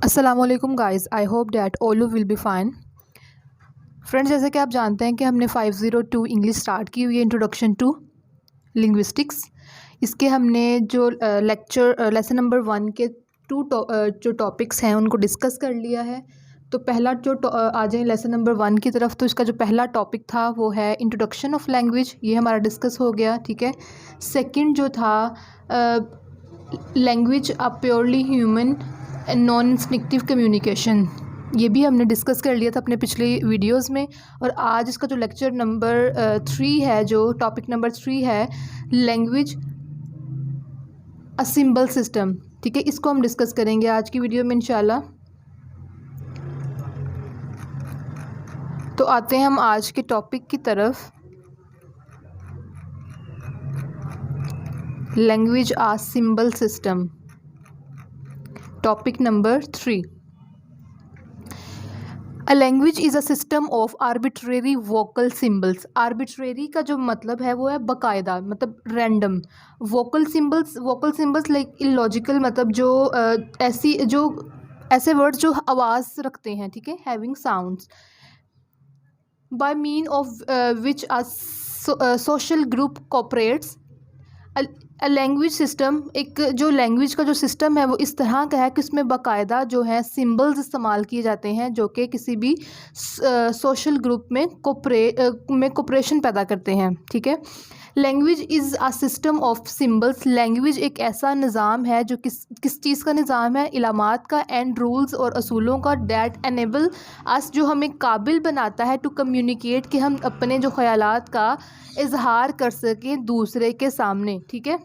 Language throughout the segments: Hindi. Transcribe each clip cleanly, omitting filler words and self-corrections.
अस्सलामुअलैकुम guys, I hope that all you will be fine. Friends, जैसे कि आप जानते हैं कि हमने 502 इंग्लिश स्टार्ट की हुई है, इंट्रोडक्शन टू लिंग्विस्टिक्स। इसके हमने जो लेसन नंबर 1 के जो टॉपिक्स हैं उनको डिस्कस कर लिया है। तो पहला आ जाए लेसन नंबर 1 की तरफ, तो इसका जो पहला टॉपिक था वो है इंट्रोडक्शन ऑफ लैंग्वेज, ये हमारा डिस्कस हो गया। ठीक है। सेकंड जो था language a purely human non instinctive communication, ये भी हमने डिस्कस कर लिया था अपने पिछले वीडियोस में। और आज इसका जो लेक्चर नंबर 3 है, जो टॉपिक नंबर 3 है, लैंग्वेज अ सिंबल सिस्टम। ठीक है, इसको हम डिस्कस करेंगे आज की वीडियो में इंशाल्लाह। तो आते हैं हम आज के टॉपिक की तरफ। Language a symbol system, topic number 3। A language is a system of arbitrary vocal symbols. Arbitrary का जो मतलब है वो है बाकायदा, मतलब random. Vocal symbols like illogical, मतलब जो ऐसे वर्ड्स जो आवाज़ रखते हैं। ठीक है, having sounds by mean of which a social group cooperates. Language system, एक जो लैंग्वेज का जो सिस्टम है वो इस तरह का है कि उसमें बाकायदा जो है सिंबल्स इस्तेमाल किए जाते हैं जो कि किसी भी सोशल ग्रुप में कोऑपरेशन पैदा करते हैं। ठीक है। Language is a system of symbols. Language एक ऐसा निज़ाम है जो किस चीज़ का निज़ाम है? इलामात का एंड रूल्स और असूलों का। डैट एनेबल अस, जो हमें काबिल बनाता है टू कम्युनिकेट, कि हम अपने जो ख्यालात का इजहार कर सकें दूसरे के सामने। ठीक है।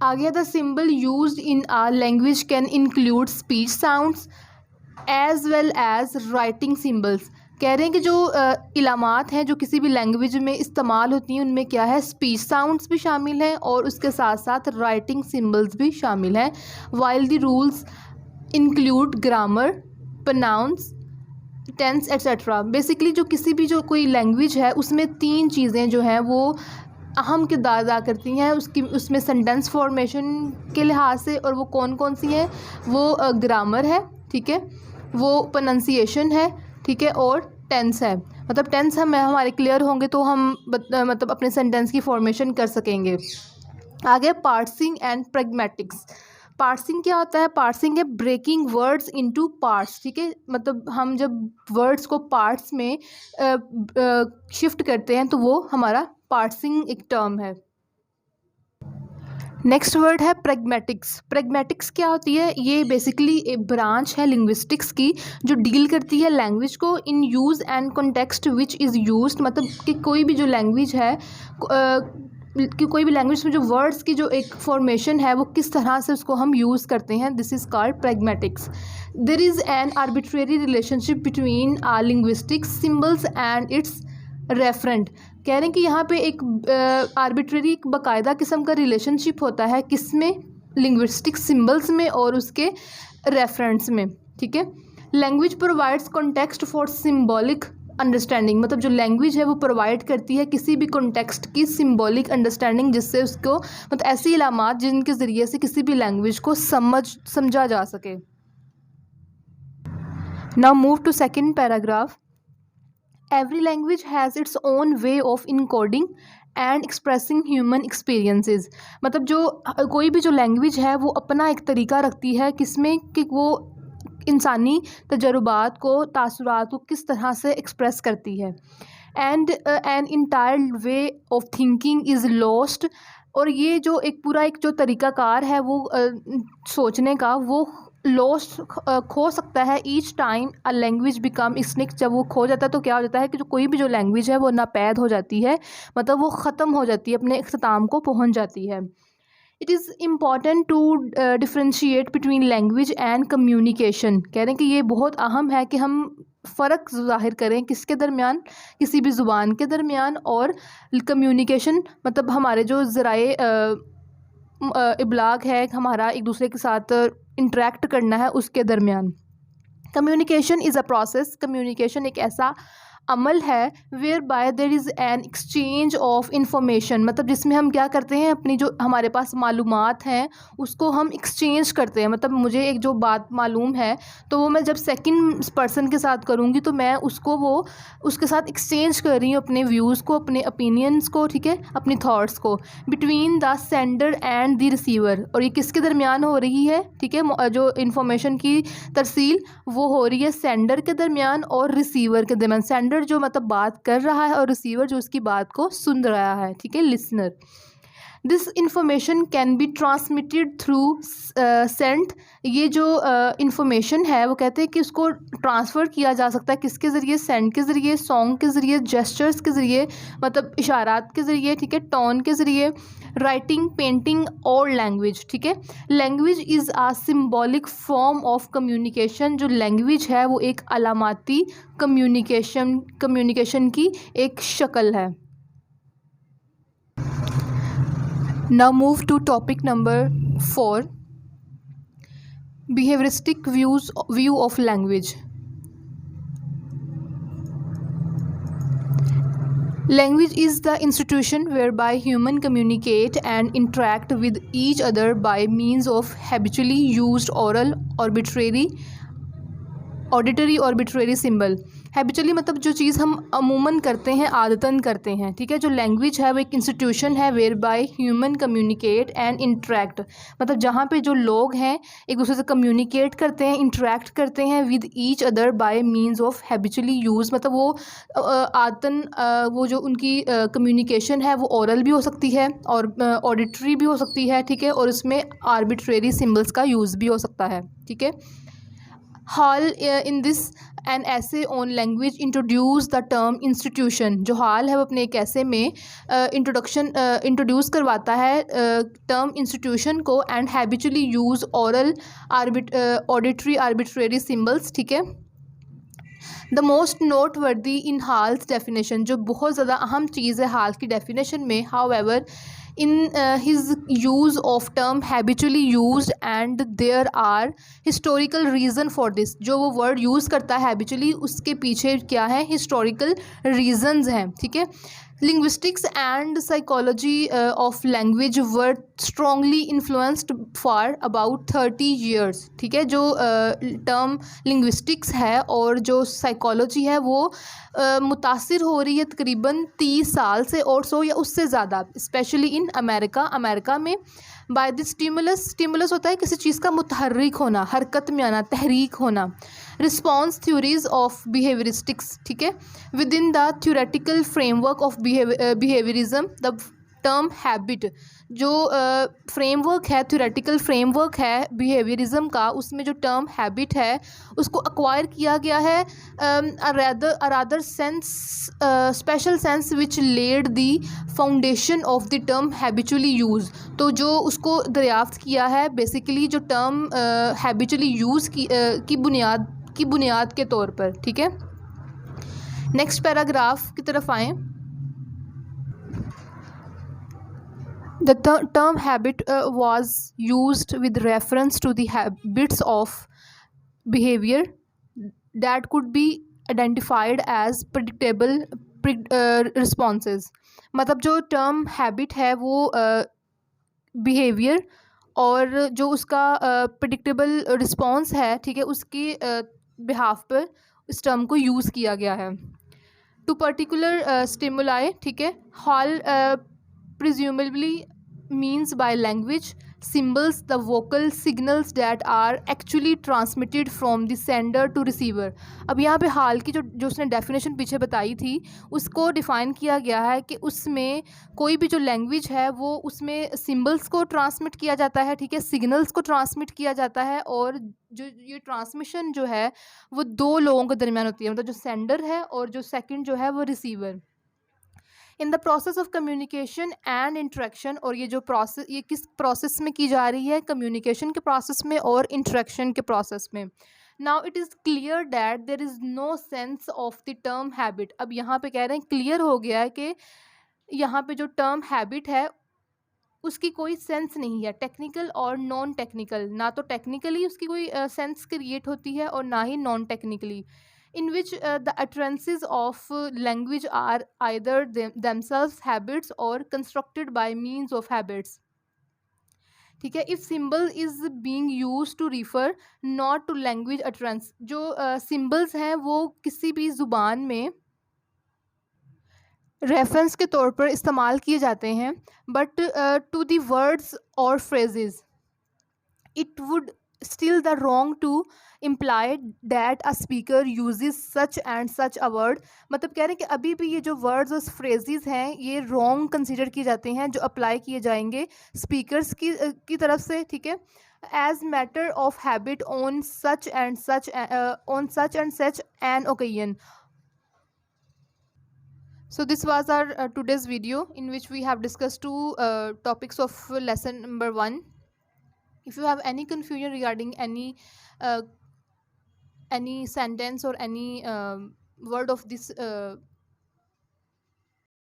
आगे the symbol used in a language can include speech sounds as well as writing symbols. कह रहे हैं कि जो इलामात हैं जो किसी भी लैंग्वेज में इस्तेमाल होती हैं उनमें क्या है, स्पीच साउंड्स भी शामिल हैं और उसके साथ साथ राइटिंग सिंबल्स भी शामिल हैं। While the rules include grammar, pronounce, tense etcetera. Basically जो किसी भी जो कोई लैंग्वेज है उसमें 3 चीज़ें जो हैं वो अहम किरदार अदा करती हैं उसमें सेंटेंस फॉर्मेशन के लिहाज से। और वो कौन कौन सी हैं? वो ग्रामर है, ठीक है, वो प्रोनंसिएशन है, ठीक है, और टेंस है। मतलब टेंस हमारे क्लियर होंगे तो हम मतलब अपने सेंटेंस की फॉर्मेशन कर सकेंगे। आगे पार्सिंग एंड प्रैग्मेटिक्स। पार्सिंग क्या होता है? पार्सिंग है ब्रेकिंग वर्ड्स इनटू पार्ट्स। ठीक है, मतलब हम जब वर्ड्स को पार्ट्स में शिफ्ट करते हैं तो वो हमारा पार्सिंग एक टर्म है। नेक्स्ट वर्ड है प्रैग्मेटिक्स। प्रैग्मेटिक्स क्या होती है? ये बेसिकली एक ब्रांच है लिंग्विस्टिक्स की जो डील करती है लैंग्वेज को in use and context which is used. मतलब कि कोई भी जो लैंग्वेज है कि कोई भी लैंग्वेज में जो वर्ड्स की जो एक फॉर्मेशन है वो किस तरह से उसको हम यूज़ करते हैं, this is called pragmatics. There is an arbitrary relationship between linguistics symbols and its referent. कह रहे हैं कि यहाँ पे एक आर्बिट्रेरी एक बाकायदा किस्म का रिलेशनशिप होता है, किसमें? लिंग्विस्टिक सिंबल्स में और उसके रेफरेंट्स में। ठीक है। Language provides context for symbolic understanding. मतलब जो लैंग्वेज है वो प्रोवाइड करती है किसी भी कॉन्टेक्स्ट की सिम्बॉलिक अंडरस्टैंडिंग, जिससे उसको मतलब ऐसी इलामात जिनके ज़रिए से किसी भी लैंग्वेज को समझा जा सके। Now move to second paragraph. Every language has its own way of encoding and expressing human experiences। मतलब जो कोई भी जो लैंग्वेज है वो अपना एक तरीका रखती है किसमें, कि वो इंसानी तजुर्बात को, तासुरात को किस तरह से एक्सप्रेस करती है। And an entire way of thinking is lost. और ये जो एक पूरा एक जो तरीक़ाकार है वो सोचने का, वो लॉस्ट खो सकता है each time a language become extinct. जब वो खो जाता है तो क्या हो जाता है कि जो कोई भी जो लैंग्वेज है वो नापैद हो जाती है, मतलब वो ख़त्म हो जाती है, अपने इख्तिताम को पहुंच जाती है। It is important to differentiate between language and communication. कह रहे हैं कि ये बहुत अहम है कि हम फ़र्क ज़ाहिर करें किसके दरमियान, किसी भी ज़ुबान के दरमियान और कम्युनिकेशन, मतलब हमारे जो ज़राए इब्लाग है, हमारा एक दूसरे के साथ इंटरेक्ट करना है, उसके दरमियान। Communication is a process. Communication एक ऐसा अमल है whereby there is an exchange of information, मतलब जिसमें हम क्या करते हैं, अपनी जो हमारे पास मालूमात हैं उसको हम एक्सचेंज करते हैं। मतलब मुझे एक जो बात मालूम है तो वो मैं जब सेकंड पर्सन के साथ करूँगी तो मैं उसके साथ एक्सचेंज कर रही हूँ अपने व्यूज़ को, अपने ओपिनियंस को, ठीक है, अपनी थॉट्स को, between the sender and the receiver. और ये किसके दरमियान हो रही है, ठीक है, जो इन्फॉर्मेशन की तरसील वो हो रही है सेंडर के दरमियान और रिसीवर के दरमियान। सेंडर जो मतलब बात कर रहा है और रिसीवर जो उसकी बात को सुन रहा है, ठीक है, listener. This information can be transmitted through sent. ये जो इंफॉर्मेशन है वो कहते हैं कि उसको ट्रांसफ़र किया जा सकता है किसके ज़रिए, सेंट के ज़रिए, सॉन्ग के ज़रिए, जेस्चर्स के ज़रिए, मतलब इशारात के ज़रिए, ठीक है, टोन के ज़रिए, राइटिंग, पेंटिंग और लैंग्वेज, ठीक है। Language is a symbolic form of communication. जो लैंग्वेज है वो एक अलामाती कम्युनिकेशन की एक शक्ल है। Now move to topic number 4, behavioristic view of language. Language is the institution whereby humans communicate and interact with each other by means of habitually used oral, auditory arbitrary symbol. Habitually मतलब जो चीज़ हम अमूमन करते हैं, आदतन करते हैं, ठीक है। जो लैंग्वेज है वो एक इंस्टीट्यूशन है whereby human communicate and interact, मतलब जहाँ पे जो लोग हैं एक दूसरे से कम्युनिकेट करते हैं, इंटरेक्ट करते हैं with each other by means of habitually use. मतलब वो आदतन वो जो उनकी कम्युनिकेशन है वो ओरल भी हो सकती है और ऑडिटरी भी हो सकती है, ठीक है, और उसमें आर्बिट्रेरी सिंबल्स का यूज़ भी हो सकता है, ठीक है। हॉल इन दिस एन ऐसे on language introduce the term institution. जो हॉल है वो अपने एक ऐसे में इंट्रोड्यूस करवाता है टर्म इंस्टीट्यूशन को and habitually use oral auditory arbitrary symbols, ठीक है। द मोस्ट नोट वर्दी इन हाल्स डेफिनेशन, जो बहुत ज़्यादा अहम चीज़ है हाल की डेफिनेशन में, how ever in his use of term habitually used and there are historical reason for this। जो वो word use करता है habitually उसके पीछे क्या है, historical reasons हैं, ठीक है। linguistics and psychology of language were strongly influenced for about 30 years, ठीक है। जो term linguistics है और जो psychology है वो मुतासिर हो रही है तकरीबन 30 साल से और सो या उससे ज़्यादा, स्पेशली इन अमेरिका में। बाय द स्टिमुलस होता है किसी चीज़ का मुतहर्रिक होना, हरकत में आना, तहरीक होना। रिस्पॉन्स थ्योरीज ऑफ बिहेवियरिस्टिक्स, ठीक है। With in the theoretical framework of behaviourism the term habit, जो फ्रेमवर्क है, थ्योरेटिकल फ्रेमवर्क है बिहेवियरिज्म का, उसमें जो टर्म हैबिट है उसको अक्वायर किया गया है or rather sense special sense which led the foundation of the term habitually use. तो जो उसको दरियाफ्त किया है बेसिकली जो टर्म हैबिचुअली यूज़ की बुनियाद के तौर पर, ठीक है। नेक्स्ट पैराग्राफ की तरफ आएँ। The term habit was used with reference to the habits of behavior that could be identified as predictable responses। मतलब जो term habit है वो behavior और जो उसका predictable response है, ठीक है, उसकी behalf पर इस term को यूज़ किया गया है। To particular stimuli, ठीक है, hall presumably means by language symbols the vocal signals that are actually transmitted from the sender to receiver। अब यहाँ पे हाल की जो उसने डेफिनेशन पीछे बताई थी उसको डिफ़ाइन किया गया है कि उसमें कोई भी जो लैंग्वेज है वो उसमें सिंबल्स को ट्रांसमिट किया जाता है, ठीक है, सिग्नल्स को ट्रांसमिट किया जाता है और जो ये ट्रांसमिशन जो है वो दो लोगों के दरमियान होती है, मतलब जो सेंडर है और जो सेकंड जो है वो receiver. In the process of communication and interaction, और ये जो प्रोसेस ये किस प्रोसेस में की जा रही है, कम्युनिकेशन के प्रोसेस में और इंट्रैक्शन के प्रोसेस में। Now it is clear that there is no sense of the term habit. अब यहाँ पे कह रहे हैं क्लियर हो गया है कि यहाँ पे जो टर्म हैबिट है उसकी कोई सेंस नहीं है, टेक्निकल और नॉन टेक्निकल। ना तो टेक्निकली उसकी कोई सेंस क्रिएट होती है और ना ही non technically. in which the utterances of language are either themselves habits or constructed by means of habits. ठीक है. If symbol is being use to refer not to language utterance, जो सिंबल्स हैं वो किसी भी ज़ुबान में रेफरेंस के तौर पर इस्तेमाल किए जाते हैं, बट टू द वर्ड्स और phrases it would still the wrong to imply that a speaker uses such and such a word. मतलब कह रहे हैं कि अभी भी ये जो वर्ड्स और फ्रेजेस हैं ये रॉन्ग कंसिडर किए जाते हैं जो अप्लाई किए जाएंगे स्पीकर्स की तरफ से. ठीक है. As matter of habit on such and such an occasion. So this was our today's video in which we have discussed two topics of lesson number 1. If you have any confusion regarding any sentence or any word of this